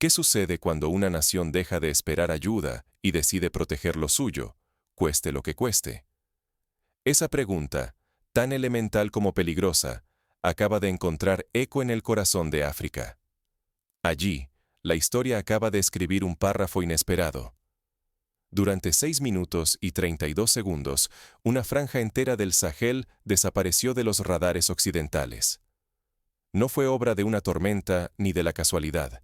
¿Qué sucede cuando una nación deja de esperar ayuda y decide proteger lo suyo, cueste lo que cueste? Esa pregunta, tan elemental como peligrosa, acaba de encontrar eco en el corazón de África. Allí, la historia acaba de escribir un párrafo inesperado. Durante 6 minutos y 32 segundos, una franja entera del Sahel desapareció de los radares occidentales. No fue obra de una tormenta ni de la casualidad.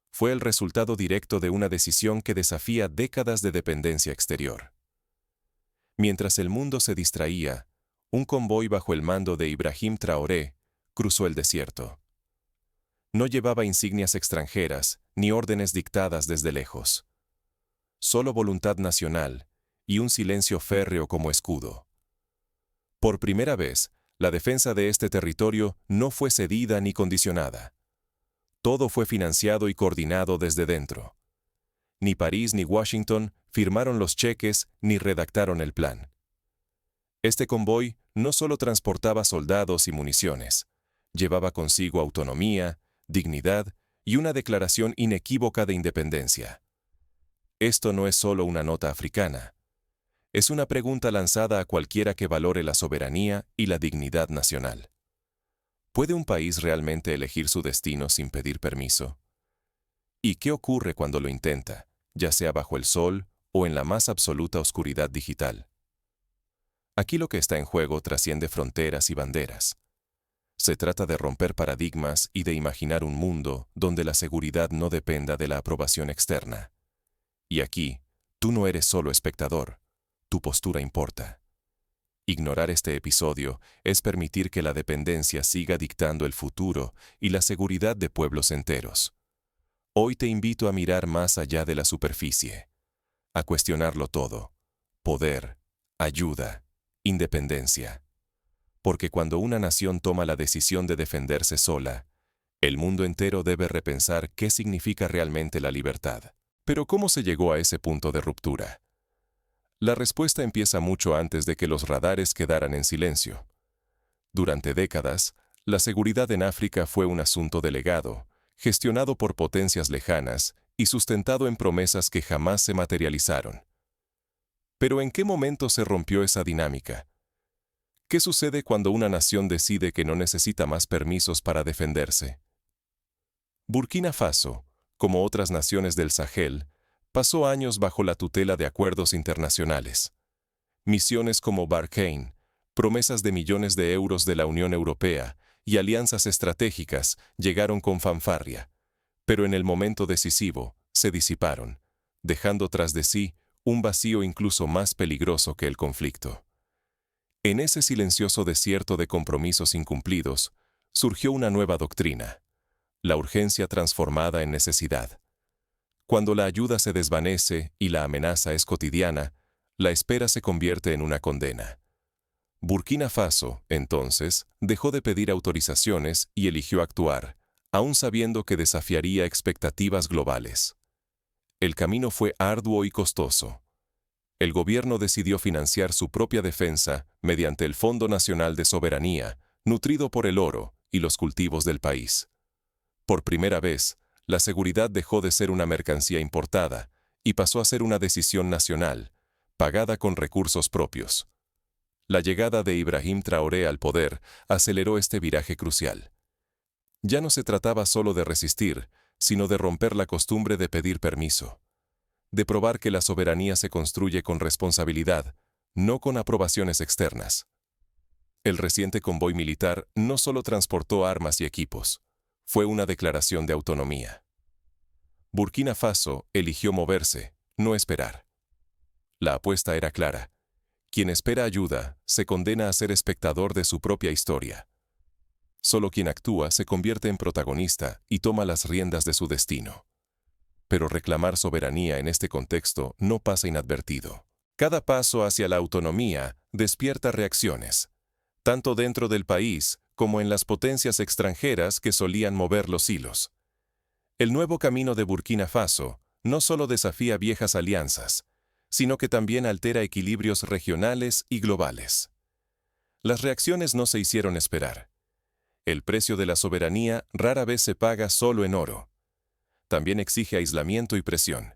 Fue el resultado directo de una decisión que desafía décadas de dependencia exterior. Mientras el mundo se distraía, un convoy bajo el mando de Ibrahim Traoré cruzó el desierto. No llevaba insignias extranjeras ni órdenes dictadas desde lejos. Solo voluntad nacional y un silencio férreo como escudo. Por primera vez, la defensa de este territorio no fue cedida ni condicionada. Todo fue financiado y coordinado desde dentro. Ni París ni Washington firmaron los cheques ni redactaron el plan. Este convoy no solo transportaba soldados y municiones, llevaba consigo autonomía, dignidad y una declaración inequívoca de independencia. Esto no es solo una nota africana. Es una pregunta lanzada a cualquiera que valore la soberanía y la dignidad nacional. ¿Puede un país realmente elegir su destino sin pedir permiso? ¿Y qué ocurre cuando lo intenta, ya sea bajo el sol o en la más absoluta oscuridad digital? Aquí lo que está en juego trasciende fronteras y banderas. Se trata de romper paradigmas y de imaginar un mundo donde la seguridad no dependa de la aprobación externa. Y aquí, tú no eres solo espectador, tu postura importa. Ignorar este episodio es permitir que la dependencia siga dictando el futuro y la seguridad de pueblos enteros. Hoy te invito a mirar más allá de la superficie, a cuestionarlo todo: poder, ayuda, independencia. Porque cuando una nación toma la decisión de defenderse sola, el mundo entero debe repensar qué significa realmente la libertad. Pero ¿cómo se llegó a ese punto de ruptura? La respuesta empieza mucho antes de que los radares quedaran en silencio. Durante décadas, la seguridad en África fue un asunto delegado, gestionado por potencias lejanas y sustentado en promesas que jamás se materializaron. Pero ¿en qué momento se rompió esa dinámica? ¿Qué sucede cuando una nación decide que no necesita más permisos para defenderse? Burkina Faso, como otras naciones del Sahel, pasó años bajo la tutela de acuerdos internacionales. Misiones como Barkhane, promesas de millones de euros de la Unión Europea y alianzas estratégicas llegaron con fanfarria, pero en el momento decisivo se disiparon, dejando tras de sí un vacío incluso más peligroso que el conflicto. En ese silencioso desierto de compromisos incumplidos, surgió una nueva doctrina: la urgencia transformada en necesidad. Cuando la ayuda se desvanece y la amenaza es cotidiana, la espera se convierte en una condena. Burkina Faso, entonces, dejó de pedir autorizaciones y eligió actuar, aun sabiendo que desafiaría expectativas globales. El camino fue arduo y costoso. El gobierno decidió financiar su propia defensa mediante el Fondo Nacional de Soberanía, nutrido por el oro y los cultivos del país. Por primera vez, la seguridad dejó de ser una mercancía importada y pasó a ser una decisión nacional, pagada con recursos propios. La llegada de Ibrahim Traoré al poder aceleró este viraje crucial. Ya no se trataba solo de resistir, sino de romper la costumbre de pedir permiso, de probar que la soberanía se construye con responsabilidad, no con aprobaciones externas. El reciente convoy militar no solo transportó armas y equipos, fue una declaración de autonomía. Burkina Faso eligió moverse, no esperar. La apuesta era clara: quien espera ayuda se condena a ser espectador de su propia historia. Solo quien actúa se convierte en protagonista y toma las riendas de su destino. Pero reclamar soberanía en este contexto no pasa inadvertido. Cada paso hacia la autonomía despierta reacciones, tanto dentro del país como en las potencias extranjeras que solían mover los hilos. El nuevo camino de Burkina Faso no solo desafía viejas alianzas, sino que también altera equilibrios regionales y globales. Las reacciones no se hicieron esperar. El precio de la soberanía rara vez se paga solo en oro. también exige aislamiento y presión.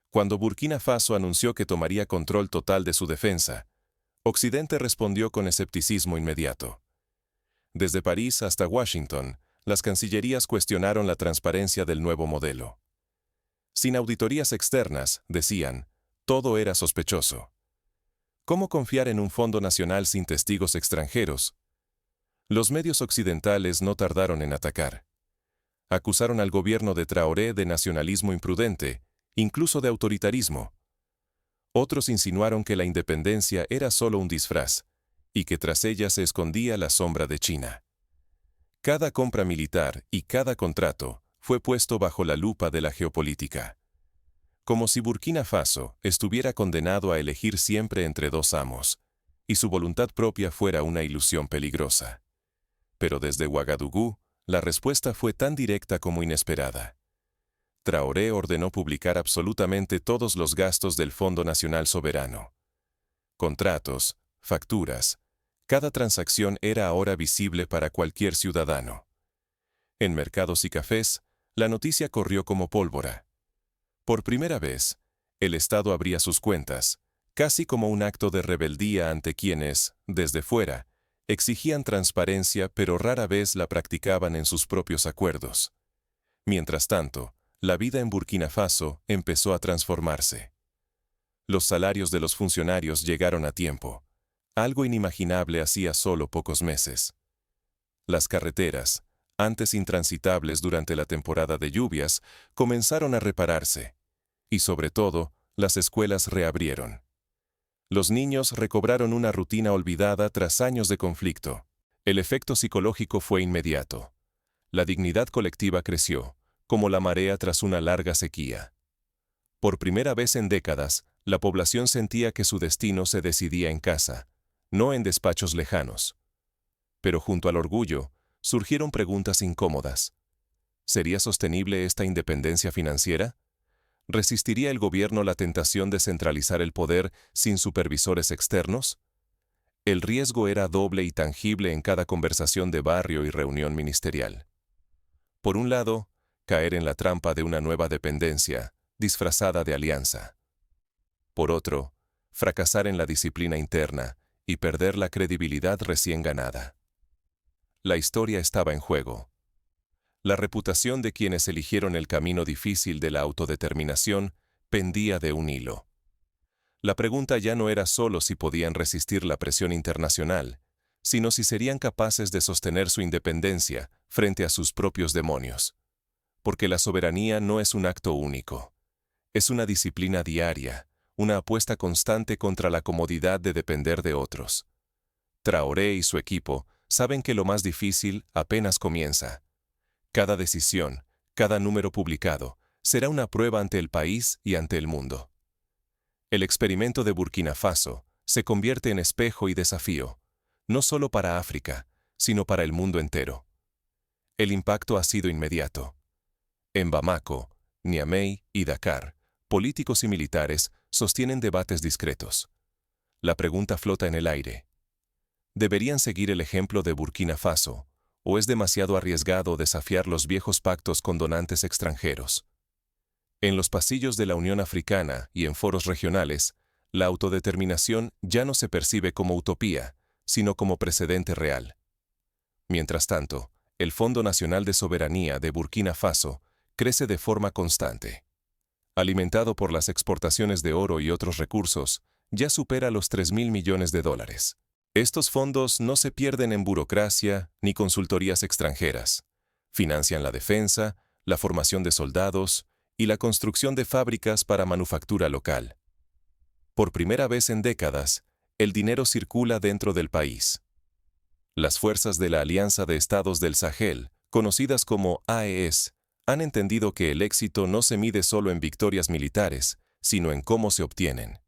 Cuando Burkina Faso anunció que tomaría control total de su defensa, Occidente respondió con escepticismo inmediato. Desde París hasta Washington, las cancillerías cuestionaron la transparencia del nuevo modelo. Sin auditorías externas, decían, todo era sospechoso. ¿Cómo confiar en un fondo nacional sin testigos extranjeros? Los medios occidentales no tardaron en atacar. Acusaron al gobierno de Traoré de nacionalismo imprudente, incluso de autoritarismo. Otros insinuaron que la independencia era solo un disfraz, y que tras ella se escondía la sombra de China. Cada compra militar y cada contrato fue puesto bajo la lupa de la geopolítica. Como si Burkina Faso estuviera condenado a elegir siempre entre dos amos, y su voluntad propia fuera una ilusión peligrosa. Pero desde Ouagadougou, la respuesta fue tan directa como inesperada. Traoré ordenó publicar absolutamente todos los gastos del Fondo Nacional Soberano. Contratos, facturas, cada transacción era ahora visible para cualquier ciudadano. En mercados y cafés, la noticia corrió como pólvora. Por primera vez, el Estado abría sus cuentas, casi como un acto de rebeldía ante quienes, desde fuera, exigían transparencia pero rara vez la practicaban en sus propios acuerdos. Mientras tanto, la vida en Burkina Faso empezó a transformarse. Los salarios de los funcionarios llegaron a tiempo, algo inimaginable hacía solo pocos meses. Las carreteras, antes intransitables durante la temporada de lluvias, comenzaron a repararse, y sobre todo, las escuelas reabrieron. Los niños recobraron una rutina olvidada tras años de conflicto. El efecto psicológico fue inmediato. La dignidad colectiva creció, como la marea tras una larga sequía. Por primera vez en décadas, la población sentía que su destino se decidía en casa, no en despachos lejanos. Pero junto al orgullo, surgieron preguntas incómodas. ¿Sería sostenible esta independencia financiera? ¿Resistiría el gobierno la tentación de centralizar el poder sin supervisores externos? El riesgo era doble y tangible en cada conversación de barrio y reunión ministerial. Por un lado, caer en la trampa de una nueva dependencia, disfrazada de alianza. Por otro, fracasar en la disciplina interna y perder la credibilidad recién ganada. La historia estaba en juego. La reputación de quienes eligieron el camino difícil de la autodeterminación pendía de un hilo. La pregunta ya no era solo si podían resistir la presión internacional, sino si serían capaces de sostener su independencia frente a sus propios demonios. Porque la soberanía no es un acto único. Es una disciplina diaria, una apuesta constante contra la comodidad de depender de otros. Traoré y su equipo saben que lo más difícil apenas comienza. Cada decisión, cada número publicado, será una prueba ante el país y ante el mundo. El experimento de Burkina Faso se convierte en espejo y desafío, no solo para África, sino para el mundo entero. El impacto ha sido inmediato. En Bamako, Niamey y Dakar, políticos y militares sostienen debates discretos. La pregunta flota en el aire. ¿Deberían seguir el ejemplo de Burkina Faso, o es demasiado arriesgado desafiar los viejos pactos con donantes extranjeros? En los pasillos de la Unión Africana y en foros regionales, la autodeterminación ya no se percibe como utopía, sino como precedente real. Mientras tanto, el Fondo Nacional de Soberanía de Burkina Faso crece de forma constante. Alimentado por las exportaciones de oro y otros recursos, ya supera los $3.000 millones. Estos fondos no se pierden en burocracia ni consultorías extranjeras. Financian la defensa, la formación de soldados y la construcción de fábricas para manufactura local. Por primera vez en décadas, el dinero circula dentro del país. Las fuerzas de la Alianza de Estados del Sahel, conocidas como AES, han entendido que el éxito no se mide solo en victorias militares, sino en cómo se obtienen.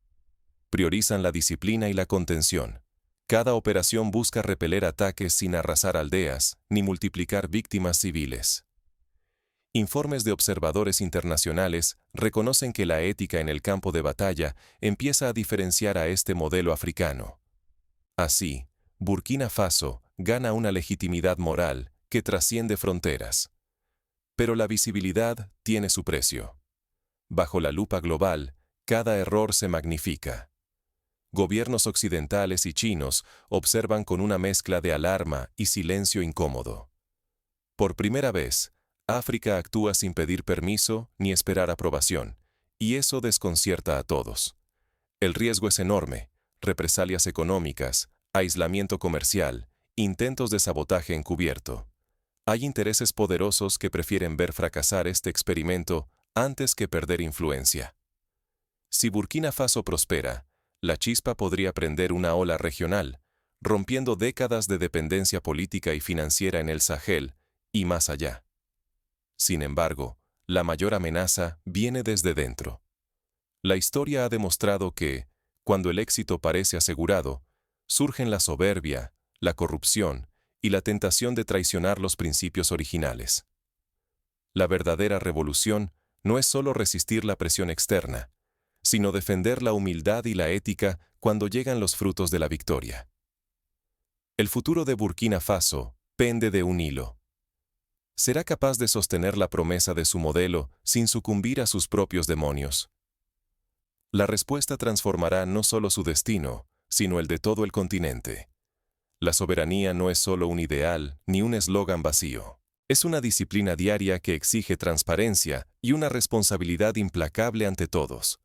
Priorizan la disciplina y la contención. Cada operación busca repeler ataques sin arrasar aldeas ni multiplicar víctimas civiles. Informes de observadores internacionales reconocen que la ética en el campo de batalla empieza a diferenciar a este modelo africano. Así, Burkina Faso gana una legitimidad moral que trasciende fronteras. Pero la visibilidad tiene su precio. Bajo la lupa global, cada error se magnifica. Gobiernos occidentales y chinos observan con una mezcla de alarma y silencio incómodo. Por primera vez, África actúa sin pedir permiso ni esperar aprobación, y eso desconcierta a todos. El riesgo es enorme: represalias económicas, aislamiento comercial, intentos de sabotaje encubierto. Hay intereses poderosos que prefieren ver fracasar este experimento antes que perder influencia. Si Burkina Faso prospera, la chispa podría prender una ola regional, rompiendo décadas de dependencia política y financiera en el Sahel y más allá. Sin embargo, la mayor amenaza viene desde dentro. La historia ha demostrado que, cuando el éxito parece asegurado, surgen la soberbia, la corrupción y la tentación de traicionar los principios originales. La verdadera revolución no es solo resistir la presión externa, sino defender la humildad y la ética cuando llegan los frutos de la victoria. El futuro de Burkina Faso pende de un hilo. ¿Será capaz de sostener la promesa de su modelo sin sucumbir a sus propios demonios? La respuesta transformará no solo su destino, sino el de todo el continente. La soberanía no es solo un ideal ni un eslogan vacío. Es una disciplina diaria que exige transparencia y una responsabilidad implacable ante todos.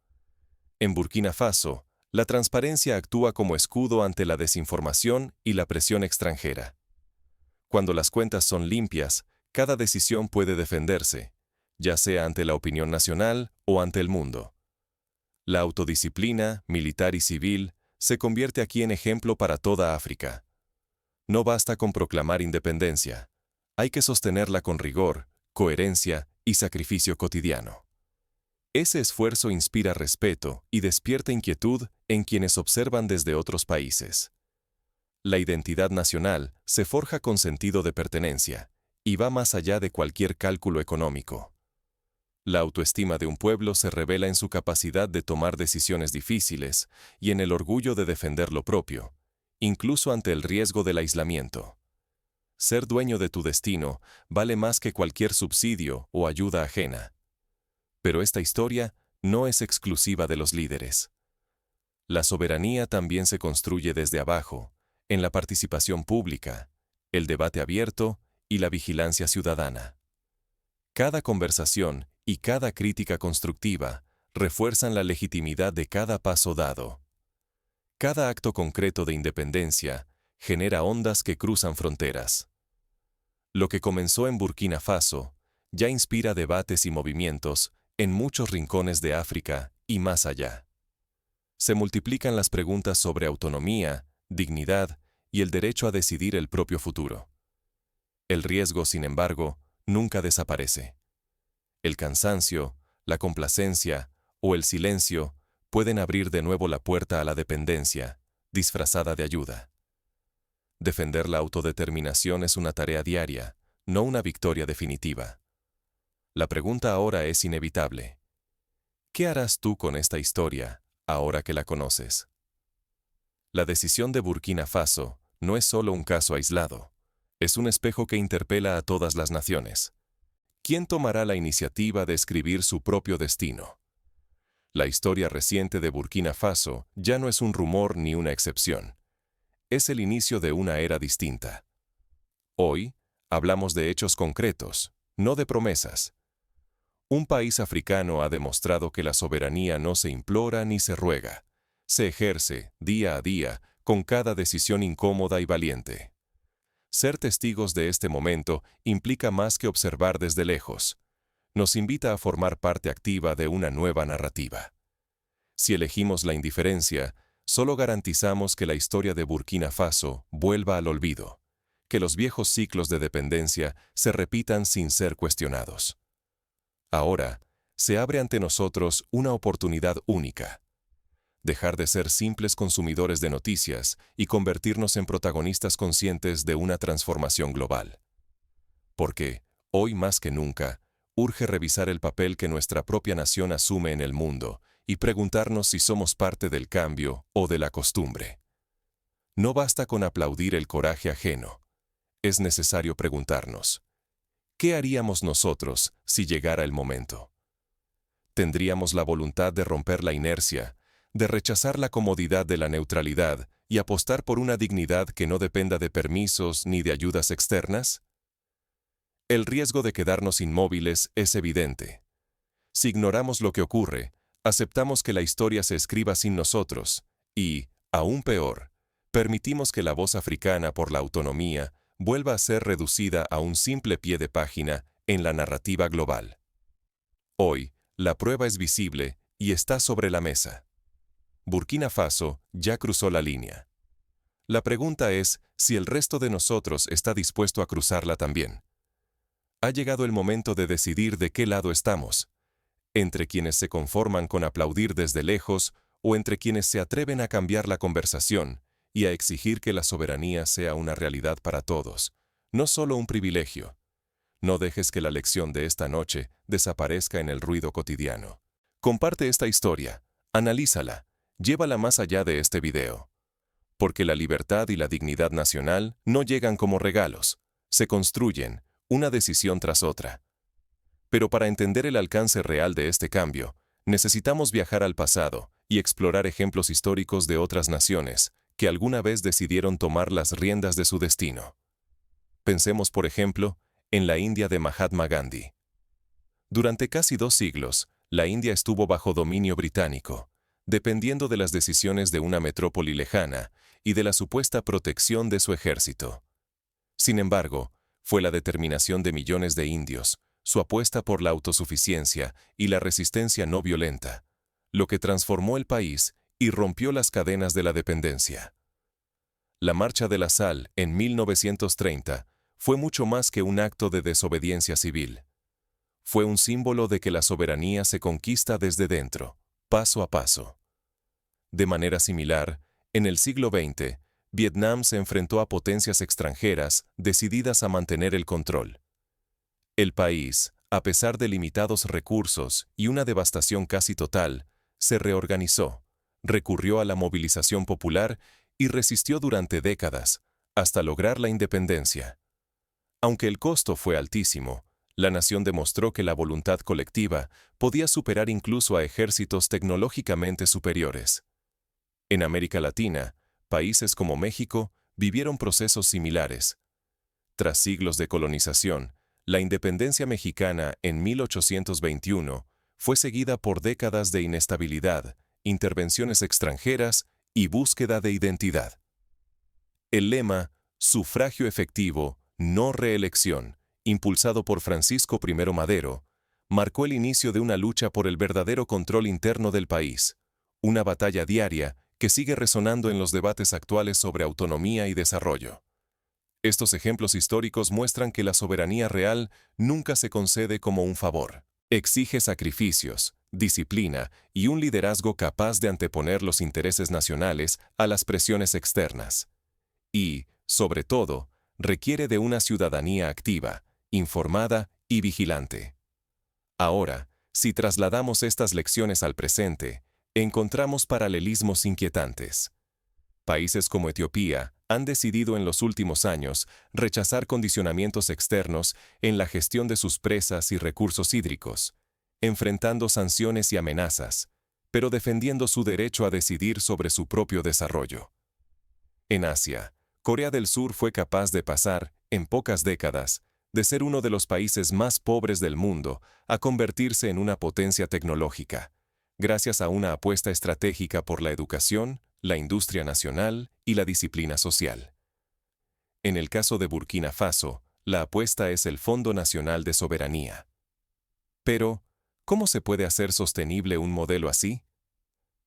En Burkina Faso, la transparencia actúa como escudo ante la desinformación y la presión extranjera. Cuando las cuentas son limpias, cada decisión puede defenderse, ya sea ante la opinión nacional o ante el mundo. La autodisciplina, militar y civil, se convierte aquí en ejemplo para toda África. No basta con proclamar independencia. Hay que sostenerla con rigor, coherencia y sacrificio cotidiano. Ese esfuerzo inspira respeto y despierta inquietud en quienes observan desde otros países. La identidad nacional se forja con sentido de pertenencia y va más allá de cualquier cálculo económico. La autoestima de un pueblo se revela en su capacidad de tomar decisiones difíciles y en el orgullo de defender lo propio, incluso ante el riesgo del aislamiento. Ser dueño de tu destino vale más que cualquier subsidio o ayuda ajena. Pero esta historia no es exclusiva de los líderes. La soberanía también se construye desde abajo, en la participación pública, el debate abierto y la vigilancia ciudadana. Cada conversación y cada crítica constructiva refuerzan la legitimidad de cada paso dado. Cada acto concreto de independencia genera ondas que cruzan fronteras. Lo que comenzó en Burkina Faso ya inspira debates y movimientos en muchos rincones de África y más allá. Se multiplican las preguntas sobre autonomía, dignidad y el derecho a decidir el propio futuro. El riesgo, sin embargo, nunca desaparece. El cansancio, la complacencia o el silencio pueden abrir de nuevo la puerta a la dependencia, disfrazada de ayuda. Defender la autodeterminación es una tarea diaria, no una victoria definitiva. La pregunta ahora es inevitable. ¿Qué harás tú con esta historia, ahora que la conoces? La decisión de Burkina Faso no es solo un caso aislado, es un espejo que interpela a todas las naciones. ¿Quién tomará la iniciativa de escribir su propio destino? La historia reciente de Burkina Faso ya no es un rumor ni una excepción. Es el inicio de una era distinta. Hoy, hablamos de hechos concretos, no de promesas. Un país africano ha demostrado que la soberanía no se implora ni se ruega, se ejerce, día a día, con cada decisión incómoda y valiente. Ser testigos de este momento implica más que observar desde lejos. Nos invita a formar parte activa de una nueva narrativa. Si elegimos la indiferencia, solo garantizamos que la historia de Burkina Faso vuelva al olvido, que los viejos ciclos de dependencia se repitan sin ser cuestionados. Ahora, se abre ante nosotros una oportunidad única. Dejar de ser simples consumidores de noticias y convertirnos en protagonistas conscientes de una transformación global. Porque, hoy más que nunca, urge revisar el papel que nuestra propia nación asume en el mundo y preguntarnos si somos parte del cambio o de la costumbre. No basta con aplaudir el coraje ajeno. Es necesario preguntarnos: ¿qué haríamos nosotros si llegara el momento? ¿Tendríamos la voluntad de romper la inercia, de rechazar la comodidad de la neutralidad y apostar por una dignidad que no dependa de permisos ni de ayudas externas? El riesgo de quedarnos inmóviles es evidente. Si ignoramos lo que ocurre, aceptamos que la historia se escriba sin nosotros y, aún peor, permitimos que la voz africana por la autonomía vuelva a ser reducida a un simple pie de página en la narrativa global. Hoy, la prueba es visible y está sobre la mesa. Burkina Faso ya cruzó la línea. La pregunta es si el resto de nosotros está dispuesto a cruzarla también. Ha llegado el momento de decidir de qué lado estamos, entre quienes se conforman con aplaudir desde lejos o entre quienes se atreven a cambiar la conversación y a exigir que la soberanía sea una realidad para todos, no solo un privilegio. No dejes que la lección de esta noche desaparezca en el ruido cotidiano. Comparte esta historia, analízala, llévala más allá de este video. Porque la libertad y la dignidad nacional no llegan como regalos, se construyen, una decisión tras otra. Pero para entender el alcance real de este cambio, necesitamos viajar al pasado y explorar ejemplos históricos de otras naciones que alguna vez decidieron tomar las riendas de su destino. Pensemos, por ejemplo, en la India de Mahatma Gandhi. Durante casi 2 siglos, la India estuvo bajo dominio británico, dependiendo de las decisiones de una metrópoli lejana y de la supuesta protección de su ejército. Sin embargo, fue la determinación de millones de indios, su apuesta por la autosuficiencia y la resistencia no violenta, lo que transformó el país y rompió las cadenas de la dependencia. La Marcha de la Sal, en 1930, fue mucho más que un acto de desobediencia civil. Fue un símbolo de que la soberanía se conquista desde dentro, paso a paso. De manera similar, en el siglo XX, Vietnam se enfrentó a potencias extranjeras decididas a mantener el control. El país, a pesar de limitados recursos y una devastación casi total, se reorganizó, recurrió a la movilización popular y resistió durante décadas, hasta lograr la independencia. Aunque el costo fue altísimo, la nación demostró que la voluntad colectiva podía superar incluso a ejércitos tecnológicamente superiores. En América Latina, países como México vivieron procesos similares. Tras siglos de colonización, la independencia mexicana en 1821 fue seguida por décadas de inestabilidad, intervenciones extranjeras y búsqueda de identidad. El lema «Sufragio efectivo, no reelección», impulsado por Francisco I. Madero, marcó el inicio de una lucha por el verdadero control interno del país, una batalla diaria que sigue resonando en los debates actuales sobre autonomía y desarrollo. Estos ejemplos históricos muestran que la soberanía real nunca se concede como un favor. Exige sacrificios, disciplina y un liderazgo capaz de anteponer los intereses nacionales a las presiones externas. Y, sobre todo, requiere de una ciudadanía activa, informada y vigilante. Ahora, si trasladamos estas lecciones al presente, encontramos paralelismos inquietantes. Países como Etiopía han decidido en los últimos años rechazar condicionamientos externos en la gestión de sus presas y recursos hídricos, enfrentando sanciones y amenazas, pero defendiendo su derecho a decidir sobre su propio desarrollo. En Asia, Corea del Sur fue capaz de pasar, en pocas décadas, de ser uno de los países más pobres del mundo a convertirse en una potencia tecnológica, gracias a una apuesta estratégica por la educación, la industria nacional y la disciplina social. En el caso de Burkina Faso, la apuesta es el Fondo Nacional de Soberanía. Pero, ¿cómo se puede hacer sostenible un modelo así?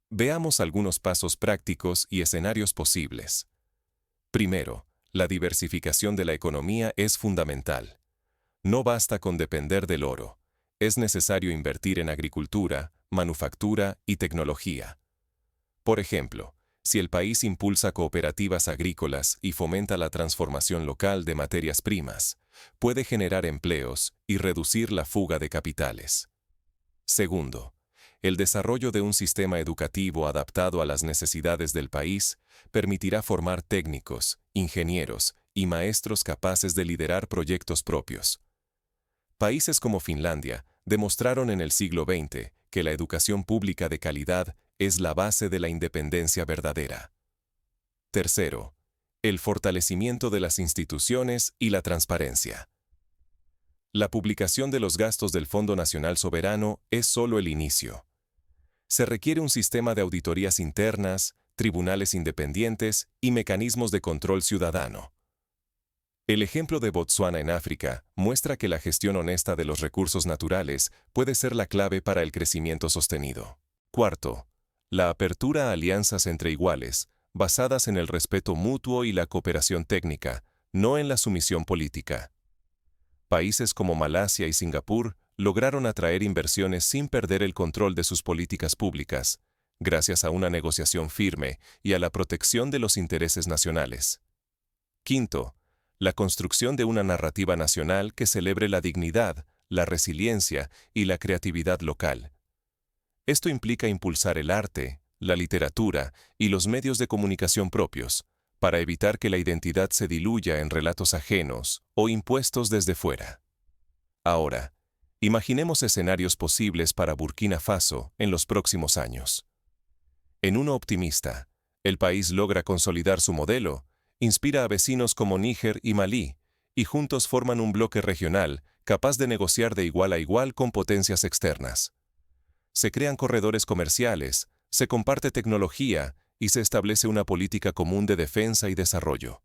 Veamos algunos pasos prácticos y escenarios posibles. Primero, la diversificación de la economía es fundamental. No basta con depender del oro. Es necesario invertir en agricultura, manufactura y tecnología. Por ejemplo, si el país impulsa cooperativas agrícolas y fomenta la transformación local de materias primas, puede generar empleos y reducir la fuga de capitales. Segundo, el desarrollo de un sistema educativo adaptado a las necesidades del país permitirá formar técnicos, ingenieros y maestros capaces de liderar proyectos propios. Países como Finlandia demostraron en el siglo XX que la educación pública de calidad es la base de la independencia verdadera. Tercero, el fortalecimiento de las instituciones y la transparencia. La publicación de los gastos del Fondo Nacional Soberano es solo el inicio. Se requiere un sistema de auditorías internas, tribunales independientes y mecanismos de control ciudadano. El ejemplo de Botsuana en África muestra que la gestión honesta de los recursos naturales puede ser la clave para el crecimiento sostenido. Cuarto, la apertura a alianzas entre iguales, basadas en el respeto mutuo y la cooperación técnica, no en la sumisión política. Países como Malasia y Singapur lograron atraer inversiones sin perder el control de sus políticas públicas, gracias a una negociación firme y a la protección de los intereses nacionales. Quinto, la construcción de una narrativa nacional que celebre la dignidad, la resiliencia y la creatividad local. Esto implica impulsar el arte, la literatura y los medios de comunicación propios, para evitar que la identidad se diluya en relatos ajenos o impuestos desde fuera. Ahora, imaginemos escenarios posibles para Burkina Faso en los próximos años. En uno optimista, el país logra consolidar su modelo, inspira a vecinos como Níger y Malí, y juntos forman un bloque regional capaz de negociar de igual a igual con potencias externas. Se crean corredores comerciales, se comparte tecnología y se establece una política común de defensa y desarrollo.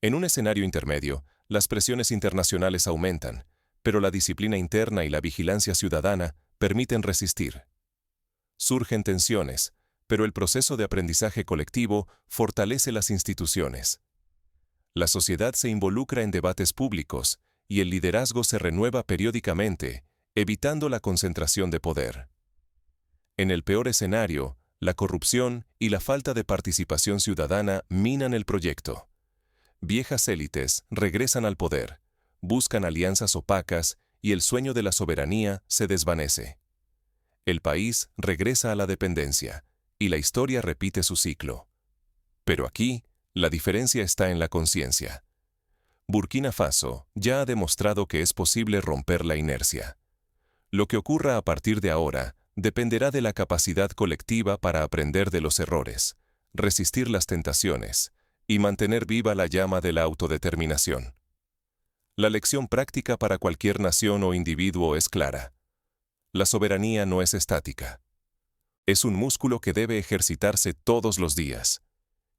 En un escenario intermedio, las presiones internacionales aumentan, pero la disciplina interna y la vigilancia ciudadana permiten resistir. Surgen tensiones, pero el proceso de aprendizaje colectivo fortalece las instituciones. La sociedad se involucra en debates públicos y el liderazgo se renueva periódicamente, evitando la concentración de poder. En el peor escenario, la corrupción y la falta de participación ciudadana minan el proyecto. Viejas élites regresan al poder, buscan alianzas opacas y el sueño de la soberanía se desvanece. El país regresa a la dependencia y la historia repite su ciclo. Pero aquí, la diferencia está en la conciencia. Burkina Faso ya ha demostrado que es posible romper la inercia. Lo que ocurra a partir de ahora dependerá de la capacidad colectiva para aprender de los errores, resistir las tentaciones y mantener viva la llama de la autodeterminación. La lección práctica para cualquier nación o individuo es clara. La soberanía no es estática. Es un músculo que debe ejercitarse todos los días.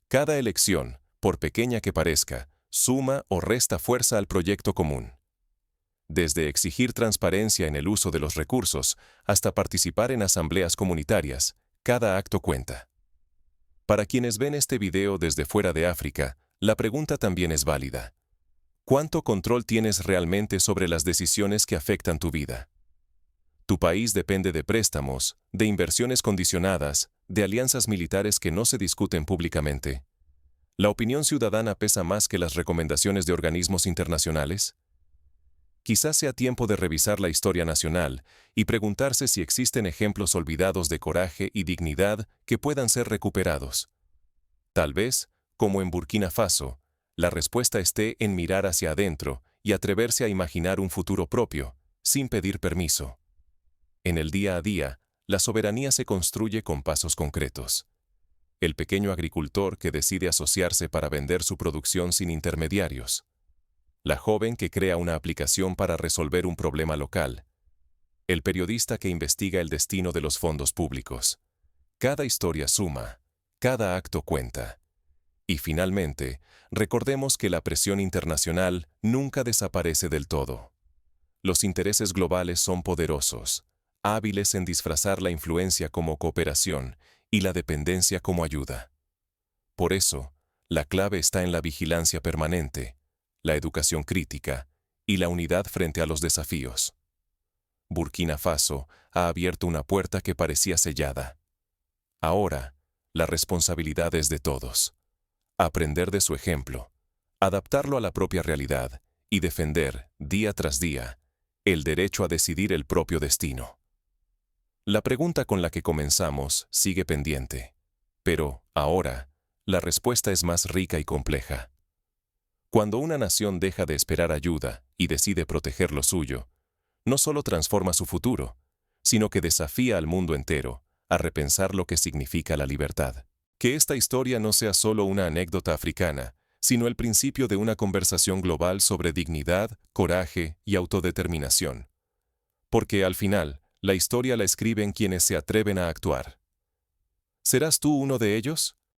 Cada elección, por pequeña que parezca, suma o resta fuerza al proyecto común. Desde exigir transparencia en el uso de los recursos hasta participar en asambleas comunitarias, cada acto cuenta. Para quienes ven este video desde fuera de África, la pregunta también es válida. ¿Cuánto control tienes realmente sobre las decisiones que afectan tu vida? Tu país depende de préstamos, de inversiones condicionadas, de alianzas militares que no se discuten públicamente. ¿La opinión ciudadana pesa más que las recomendaciones de organismos internacionales? Quizás sea tiempo de revisar la historia nacional y preguntarse si existen ejemplos olvidados de coraje y dignidad que puedan ser recuperados. Tal vez, como en Burkina Faso, la respuesta esté en mirar hacia adentro y atreverse a imaginar un futuro propio, sin pedir permiso. En el día a día, la soberanía se construye con pasos concretos. El pequeño agricultor que decide asociarse para vender su producción sin intermediarios. La joven que crea una aplicación para resolver un problema local. El periodista que investiga el destino de los fondos públicos. Cada historia suma, cada acto cuenta. Y finalmente, recordemos que la presión internacional nunca desaparece del todo. Los intereses globales son poderosos, hábiles en disfrazar la influencia como cooperación y la dependencia como ayuda. Por eso, la clave está en la vigilancia permanente, la educación crítica y la unidad frente a los desafíos. Burkina Faso ha abierto una puerta que parecía sellada. Ahora, la responsabilidad es de todos. Aprender de su ejemplo, adaptarlo a la propia realidad y defender, día tras día, el derecho a decidir el propio destino. La pregunta con la que comenzamos sigue pendiente, pero, ahora, la respuesta es más rica y compleja. Cuando una nación deja de esperar ayuda y decide proteger lo suyo, no solo transforma su futuro, sino que desafía al mundo entero a repensar lo que significa la libertad. Que esta historia no sea solo una anécdota africana, sino el principio de una conversación global sobre dignidad, coraje y autodeterminación. Porque al final, la historia la escriben quienes se atreven a actuar. ¿Serás tú uno de ellos?